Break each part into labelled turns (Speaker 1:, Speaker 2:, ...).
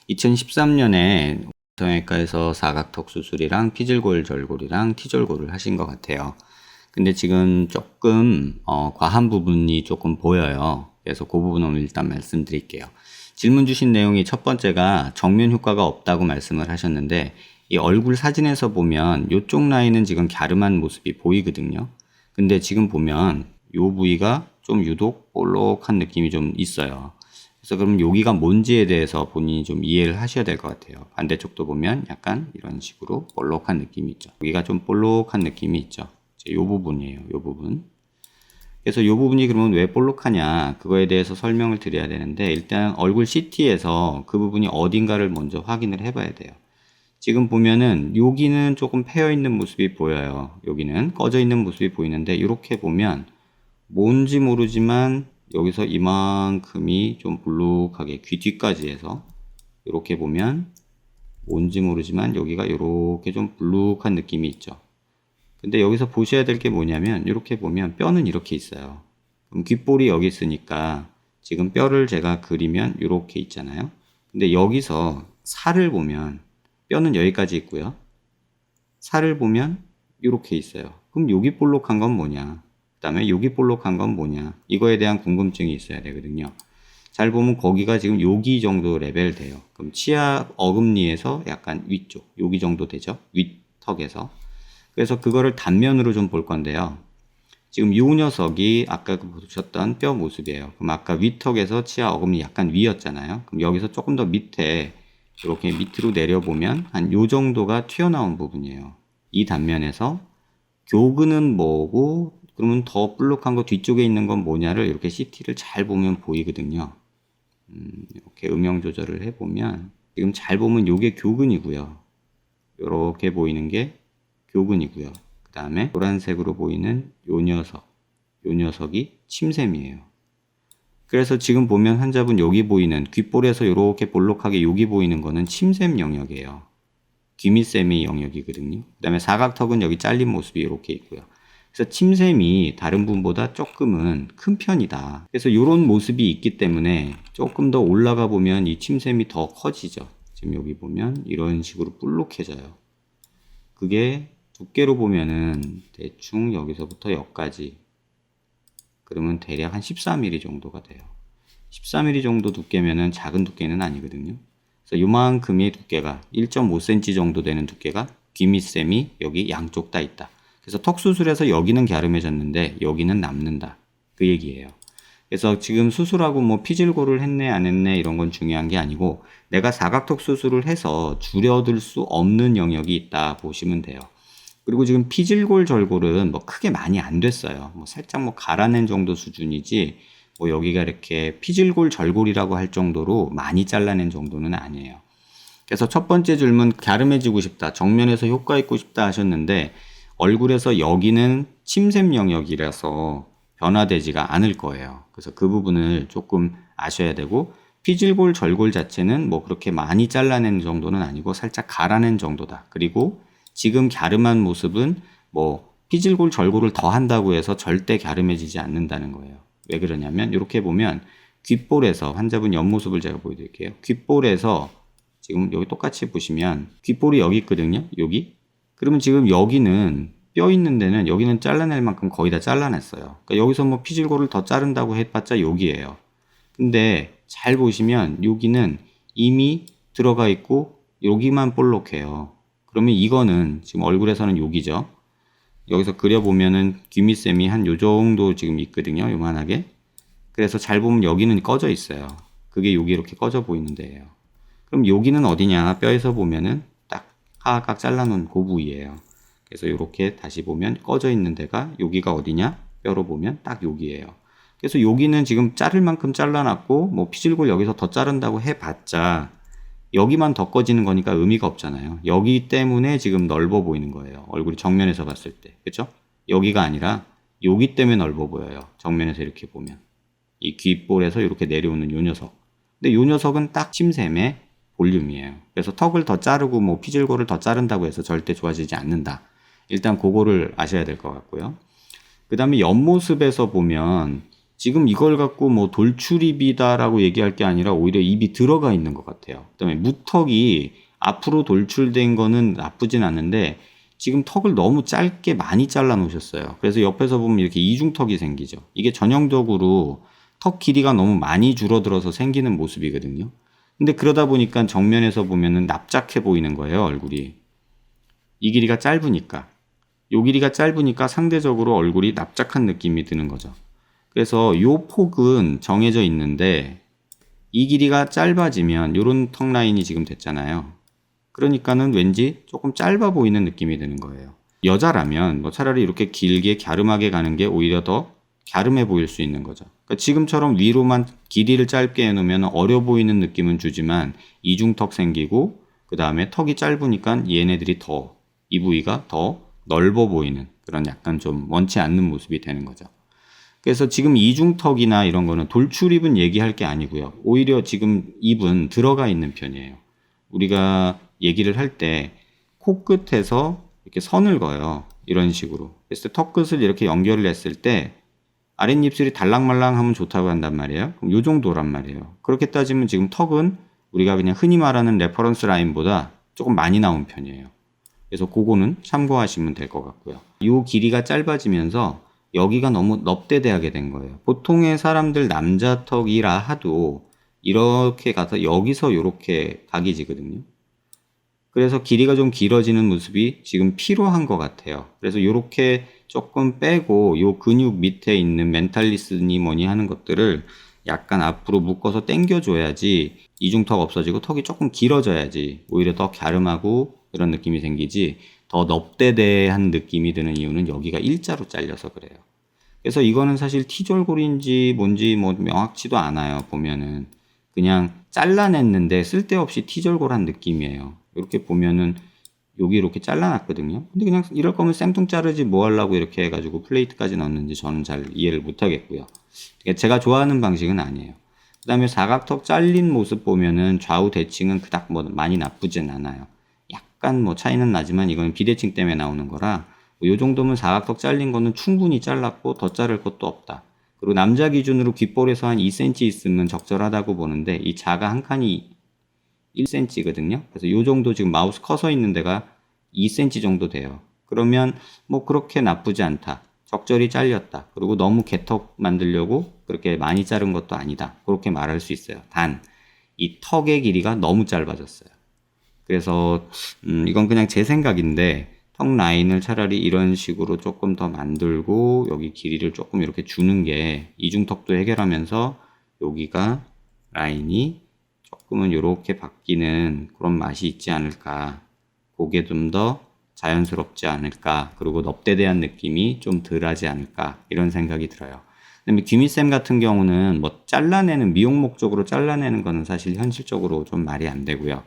Speaker 1: 2013년에 성형외과에서 사각턱 수술이랑 피질골 절골이랑 T절골을 하신 것 같아요. 근데 지금 조금 과한 부분이 조금 보여요. 그래서 그 부분은 오늘 일단 말씀드릴게요. 질문 주신 내용이 첫 번째가 정면 효과가 없다고 말씀을 하셨는데, 이 얼굴 사진에서 보면 이쪽 라인은 지금 갸름한 모습이 보이거든요. 근데 지금 보면 이 부위가 좀 유독 볼록한 느낌이 좀 있어요. 그래서 그럼 여기가 뭔지에 대해서 본인이 좀 이해를 하셔야 될 것 같아요. 반대쪽도 보면 약간 이런 식으로 볼록한 느낌이 있죠. 여기가 좀 볼록한 느낌이 있죠. 이 부분이에요. 이 부분. 그래서 이 부분이 그러면 왜 볼록하냐, 그거에 대해서 설명을 드려야 되는데, 일단 얼굴 CT에서 그 부분이 어딘가를 먼저 확인을 해봐야 돼요. 지금 보면은 여기는 조금 패여 있는 모습이 보여요. 여기는 꺼져 있는 모습이 보이는데, 이렇게 보면 뭔지 모르지만 여기서 이만큼이 좀 볼록하게 귀 뒤까지 해서 이렇게 보면 뭔지 모르지만 여기가 이렇게 좀 볼록한 느낌이 있죠. 근데 여기서 보셔야 될 게 뭐냐면, 이렇게 보면 뼈는 이렇게 있어요. 그럼 귓볼이 여기 있으니까 지금 뼈를 제가 그리면 이렇게 있잖아요. 근데 여기서 살을 보면 뼈는 여기까지 있고요. 살을 보면 이렇게 있어요. 그럼 여기 볼록한 건 뭐냐? 그 다음에 여기 볼록한 건 뭐냐? 이거에 대한 궁금증이 있어야 되거든요. 잘 보면 거기가 지금 여기 정도 레벨 돼요. 그럼 치아 어금니에서 약간 위쪽, 여기 정도 되죠? 윗턱에서. 그래서 그거를 단면으로 좀 볼 건데요. 지금 이 녀석이 아까 보셨던 뼈 모습이에요. 그럼 아까 윗턱에서 치아 어금니 약간 위였잖아요. 그럼 여기서 조금 더 밑에 이렇게 밑으로 내려보면 한 요 정도가 튀어나온 부분이에요. 이 단면에서 교근은 뭐고, 그러면 더 볼록한 거 뒤쪽에 있는 건 뭐냐를 이렇게 CT를 잘 보면 보이거든요. 이렇게 음영 조절을 해보면 지금 잘 보면 요게 교근이고요. 이렇게 보이는 게 교근이고요. 그 다음에 노란색으로 보이는 요 녀석이 침샘이에요. 그래서 지금 보면 환자분 여기 보이는 귓볼에서 이렇게 볼록하게 여기 보이는 거는 침샘 영역이에요. 귀밑샘의 영역이거든요. 그 다음에 사각턱은 여기 잘린 모습이 이렇게 있고요. 그래서 침샘이 다른 분보다 조금은 큰 편이다. 그래서 이런 모습이 있기 때문에 조금 더 올라가 보면 이 침샘이 더 커지죠. 지금 여기 보면 이런 식으로 볼록해져요. 그게 두께로 보면은 대충 여기서부터 여기까지, 그러면 대략 한 14mm 정도가 돼요. 14mm 정도 두께면은 작은 두께는 아니거든요. 그래서 요만큼의 두께가 1.5cm 정도 되는 두께가 귀밑샘이 여기 양쪽 다 있다. 그래서 턱 수술해서 여기는 갸름해졌는데 여기는 남는다. 그 얘기예요. 그래서 지금 수술하고 뭐 피질골을 했네 안 했네 이런 건 중요한 게 아니고, 내가 사각턱 수술을 해서 줄여들 수 없는 영역이 있다 보시면 돼요. 그리고 지금 피질골 절골은 뭐 크게 많이 안 됐어요. 뭐 살짝 뭐 갈아낸 정도 수준이지, 뭐 여기가 이렇게 피질골 절골이라고 할 정도로 많이 잘라낸 정도는 아니에요. 그래서 첫 번째 질문, 갸름해지고 싶다, 정면에서 효과 있고 싶다 하셨는데, 얼굴에서 여기는 침샘 영역이라서 변화되지가 않을 거예요. 그래서 그 부분을 조금 아셔야 되고, 피질골 절골 자체는 뭐 그렇게 많이 잘라낸 정도는 아니고 살짝 갈아낸 정도다. 그리고 지금 갸름한 모습은 뭐 피질골 절골을 더 한다고 해서 절대 갸름해지지 않는다는 거예요. 왜 그러냐면 이렇게 보면 귓볼에서, 환자분 옆모습을 제가 보여드릴게요. 귓볼에서 지금 여기 똑같이 보시면 귓볼이 여기 있거든요. 여기. 그러면 지금 여기는 뼈 있는 데는 여기는 잘라낼 만큼 거의 다 잘라냈어요. 그러니까 여기서 뭐 피질골을 더 자른다고 해봤자 여기예요. 근데 잘 보시면 여기는 이미 들어가 있고 여기만 볼록해요. 그러면 이거는 지금 얼굴에서는 여기죠. 여기서 그려보면은 귀밑샘이 한 요 정도 지금 있거든요. 요만하게. 그래서 잘 보면 여기는 꺼져 있어요. 그게 여기 이렇게 꺼져 보이는 데예요. 그럼 여기는 어디냐? 뼈에서 보면은 딱 하악각 잘라놓은 그 부위예요. 그래서 이렇게 다시 보면 꺼져 있는 데가 여기가 어디냐? 뼈로 보면 딱 여기예요. 그래서 여기는 지금 자를 만큼 잘라놨고, 뭐 피질골 여기서 더 자른다고 해봤자 여기만 더 꺼지는 거니까 의미가 없잖아요. 여기 때문에 지금 넓어 보이는 거예요. 얼굴이 정면에서 봤을 때. 그쵸? 여기가 아니라 여기 때문에 넓어 보여요. 정면에서 이렇게 보면. 이 귓볼에서 이렇게 내려오는 요 녀석. 근데 요 녀석은 딱 침샘의 볼륨이에요. 그래서 턱을 더 자르고 뭐 피질골을 더 자른다고 해서 절대 좋아지지 않는다. 일단 그거를 아셔야 될 것 같고요. 그 다음에 옆모습에서 보면 지금 이걸 갖고 뭐 돌출입이다라고 얘기할 게 아니라 오히려 입이 들어가 있는 것 같아요. 그다음에 무턱이 앞으로 돌출된 거는 나쁘진 않은데 지금 턱을 너무 짧게 많이 잘라 놓으셨어요. 그래서 옆에서 보면 이렇게 이중턱이 생기죠. 이게 전형적으로 턱 길이가 너무 많이 줄어들어서 생기는 모습이거든요. 근데 그러다 보니까 정면에서 보면은 납작해 보이는 거예요, 얼굴이. 이 길이가 짧으니까. 요 길이가 짧으니까 상대적으로 얼굴이 납작한 느낌이 드는 거죠. 그래서 요 폭은 정해져 있는데 이 길이가 짧아지면 요런 턱 라인이 지금 됐잖아요. 그러니까는 왠지 조금 짧아 보이는 느낌이 드는 거예요. 여자라면 뭐 차라리 이렇게 길게 갸름하게 가는 게 오히려 더 갸름해 보일 수 있는 거죠. 그러니까 지금처럼 위로만 길이를 짧게 해놓으면 어려 보이는 느낌은 주지만 이중턱 생기고 그 다음에 턱이 짧으니까 얘네들이 더 이 부위가 더 넓어 보이는 그런 약간 좀 원치 않는 모습이 되는 거죠. 그래서 지금 이중턱이나 이런 거는 돌출입은 얘기할 게 아니고요. 오히려 지금 입은 들어가 있는 편이에요. 우리가 얘기를 할 때 코끝에서 이렇게 선을 그어요. 이런 식으로. 그래서 턱끝을 이렇게 연결을 했을 때 아랫입술이 달랑말랑하면 좋다고 한단 말이에요. 그럼 요 정도란 말이에요. 그렇게 따지면 지금 턱은 우리가 그냥 흔히 말하는 레퍼런스 라인보다 조금 많이 나온 편이에요. 그래서 그거는 참고하시면 될 것 같고요. 요 길이가 짧아지면서 여기가 너무 넙대대하게 된 거예요. 보통의 사람들 남자 턱이라 하도 이렇게 가서 여기서 이렇게 각이 지거든요. 그래서 길이가 좀 길어지는 모습이 지금 필요한 것 같아요. 그래서 이렇게 조금 빼고 요 근육 밑에 있는 멘탈리스니 뭐니 하는 것들을 약간 앞으로 묶어서 당겨줘야지 이중턱 없어지고 턱이 조금 길어져야지 오히려 더 갸름하고 이런 느낌이 생기지 더 넙대대한 느낌이 드는 이유는 여기가 일자로 잘려서 그래요. 그래서 이거는 사실 T절골인지 뭔지 뭐 명확치도 않아요. 보면은 그냥 잘라냈는데 쓸데없이 T절골한 느낌이에요. 이렇게 보면은 여기 이렇게 잘라놨거든요. 근데 그냥 이럴 거면 쌤통 자르지 뭐 하려고 이렇게 해가지고 플레이트까지 넣었는지 저는 잘 이해를 못 하겠고요. 제가 좋아하는 방식은 아니에요. 그 다음에 사각턱 잘린 모습 보면은 좌우 대칭은 그닥 뭐 많이 나쁘진 않아요. 약간 뭐 차이는 나지만 이건 비대칭 때문에 나오는 거라 요 정도면 사각턱 잘린 거는 충분히 잘랐고 더 자를 것도 없다. 그리고 남자 기준으로 귓볼에서 한 2cm 있으면 적절하다고 보는데 이 자가 한 칸이 1cm거든요. 그래서 요 정도 지금 마우스 커서 있는 데가 2cm 정도 돼요. 그러면 뭐 그렇게 나쁘지 않다. 적절히 잘렸다. 그리고 너무 개턱 만들려고 그렇게 많이 자른 것도 아니다. 그렇게 말할 수 있어요. 단, 이 턱의 길이가 너무 짧아졌어요. 그래서 이건 그냥 제 생각인데 턱 라인을 차라리 이런 식으로 조금 더 만들고 여기 길이를 조금 이렇게 주는 게 이중턱도 해결하면서 여기가 라인이 조금은 이렇게 바뀌는 그런 맛이 있지 않을까. 그게 좀 더 자연스럽지 않을까. 그리고 넙대대한 느낌이 좀 덜하지 않을까. 이런 생각이 들어요. 그다음에 귀미쌤 같은 경우는 뭐 잘라내는 미용 목적으로 잘라내는 거는 사실 현실적으로 좀 말이 안 되고요.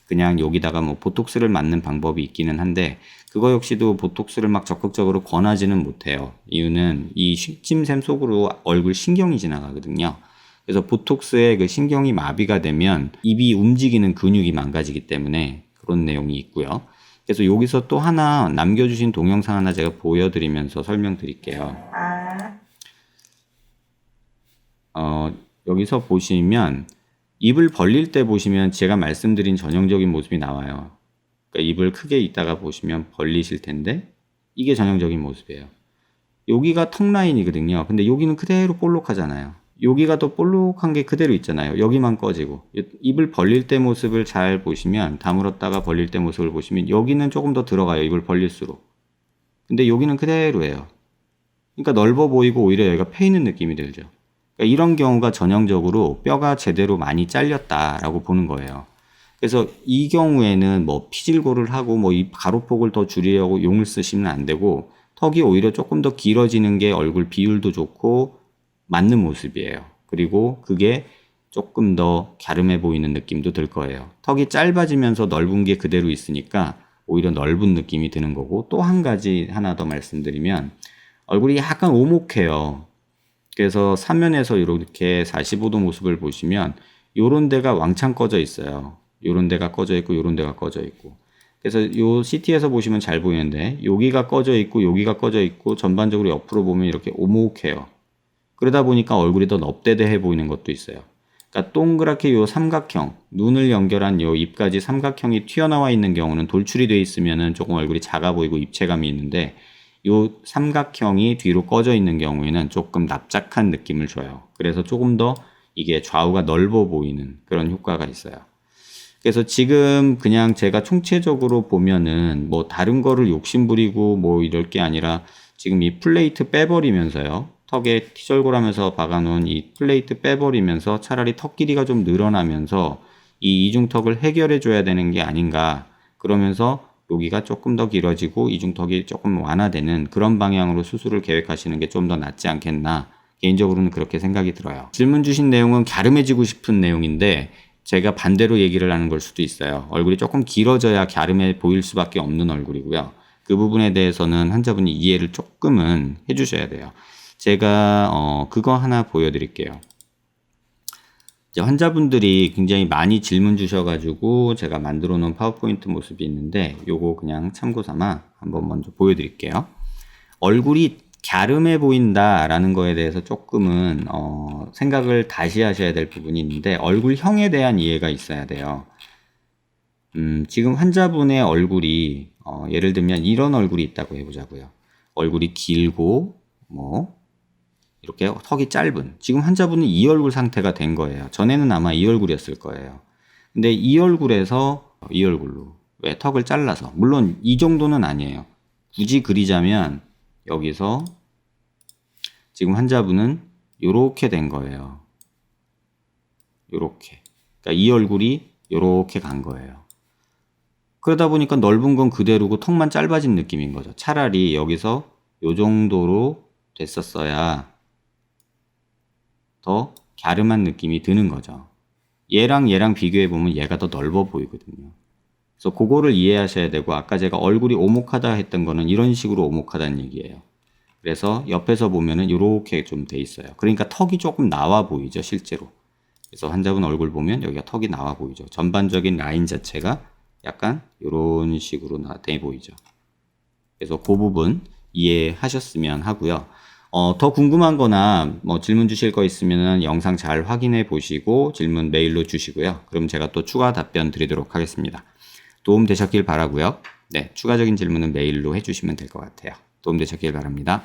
Speaker 1: 그냥 여기다가 뭐 보톡스를 맞는 방법이 있기는 한데 그거 역시도 보톡스를 막 적극적으로 권하지는 못해요. 이유는 이 식침샘 속으로 얼굴 신경이 지나가거든요. 그래서 보톡스의 그 신경이 마비가 되면 입이 움직이는 근육이 망가지기 때문에 그런 내용이 있고요. 그래서 여기서 또 하나 남겨주신 동영상 하나 제가 보여드리면서 설명드릴게요. 여기서 보시면 입을 벌릴 때 보시면 제가 말씀드린 전형적인 모습이 나와요. 그러니까 입을 크게 있다가 보시면 벌리실 텐데 이게 전형적인 모습이에요. 여기가 턱 라인이거든요. 근데 여기는 그대로 볼록하잖아요. 여기가 더 볼록한 게 그대로 있잖아요. 여기만 꺼지고. 입을 벌릴 때 모습을 잘 보시면 다물었다가 벌릴 때 모습을 보시면 여기는 조금 더 들어가요. 입을 벌릴수록. 근데 여기는 그대로예요. 그러니까 넓어 보이고 오히려 여기가 패이는 느낌이 들죠. 그러니까 이런 경우가 전형적으로 뼈가 제대로 많이 잘렸다라고 보는 거예요. 그래서 이 경우에는 뭐 피질고를 하고 뭐 이 가로폭을 더 줄이려고 용을 쓰시면 안 되고 턱이 오히려 조금 더 길어지는 게 얼굴 비율도 좋고 맞는 모습이에요. 그리고 그게 조금 더 갸름해 보이는 느낌도 들 거예요. 턱이 짧아지면서 넓은 게 그대로 있으니까 오히려 넓은 느낌이 드는 거고 또 한 가지 하나 더 말씀드리면 얼굴이 약간 오목해요. 그래서 사면에서 이렇게 45도 모습을 보시면 요런 데가 왕창 꺼져 있어요. 요런 데가 꺼져 있고 요런 데가 꺼져 있고. 그래서 요 CT에서 보시면 잘 보이는데 여기가 꺼져 있고 여기가 꺼져 있고 전반적으로 옆으로 보면 이렇게 오목해요. 그러다 보니까 얼굴이 더 넙대대해 보이는 것도 있어요. 그러니까 동그랗게 요 삼각형, 눈을 연결한 요 입까지 삼각형이 튀어나와 있는 경우는 돌출이 돼 있으면은 조금 얼굴이 작아 보이고 입체감이 있는데 요 삼각형이 뒤로 꺼져 있는 경우에는 조금 납작한 느낌을 줘요. 그래서 조금 더 이게 좌우가 넓어 보이는 그런 효과가 있어요. 그래서 지금 그냥 제가 총체적으로 보면은 뭐 다른 거를 욕심부리고 뭐 이럴 게 아니라 지금 이 플레이트 빼버리면서요. 턱에 티절골하면서 박아놓은 이 플레이트 빼버리면서 차라리 턱 길이가 좀 늘어나면서 이 이중턱을 해결해 줘야 되는 게 아닌가. 그러면서 여기가 조금 더 길어지고 이중턱이 조금 완화되는 그런 방향으로 수술을 계획하시는 게 좀 더 낫지 않겠나. 개인적으로는 그렇게 생각이 들어요. 질문 주신 내용은 갸름해지고 싶은 내용인데 제가 반대로 얘기를 하는 걸 수도 있어요. 얼굴이 조금 길어져야 갸름해 보일 수밖에 없는 얼굴이고요. 그 부분에 대해서는 환자분이 이해를 조금은 해주셔야 돼요. 제가 그거 하나 보여드릴게요. 이제 환자분들이 굉장히 많이 질문 주셔가지고 제가 만들어 놓은 파워포인트 모습이 있는데 요거 그냥 참고 삼아 한번 먼저 보여드릴게요. 얼굴이 갸름해 보인다라는 거에 대해서 조금은 생각을 다시 하셔야 될 부분이 있는데 얼굴형에 대한 이해가 있어야 돼요. 지금 환자분의 얼굴이 예를 들면 이런 얼굴이 있다고 해보자고요. 얼굴이 길고 뭐 이렇게 턱이 짧은 지금 환자분은 이 얼굴 상태가 된 거예요. 전에는 아마 이 얼굴이었을 거예요. 근데 이 얼굴에서 이 얼굴로 왜 턱을 잘라서 물론 이 정도는 아니에요. 굳이 그리자면 여기서 지금 환자분은 요렇게 된 거예요. 요렇게. 그러니까 이 얼굴이 요렇게 간 거예요. 그러다 보니까 넓은 건 그대로고 턱만 짧아진 느낌인 거죠. 차라리 여기서 요 정도로 됐었어야 더 갸름한 느낌이 드는 거죠. 얘랑 비교해 보면 얘가 더 넓어 보이거든요. 그래서 그거를 이해하셔야 되고 아까 제가 얼굴이 오목하다 했던 거는 이런 식으로 오목하다는 얘기예요. 그래서 옆에서 보면은 이렇게 좀 돼 있어요. 그러니까 턱이 조금 나와 보이죠, 실제로. 그래서 환자분 얼굴 보면 여기가 턱이 나와 보이죠. 전반적인 라인 자체가 약간 이런 식으로 돼 보이죠. 그래서 그 부분 이해하셨으면 하고요. 더 궁금한 거나 뭐 질문 주실 거 있으면 영상 잘 확인해 보시고 질문 메일로 주시고요. 그럼 제가 또 추가 답변 드리도록 하겠습니다. 도움 되셨길 바라고요. 네, 추가적인 질문은 메일로 해주시면 될 것 같아요. 도움 되셨길 바랍니다.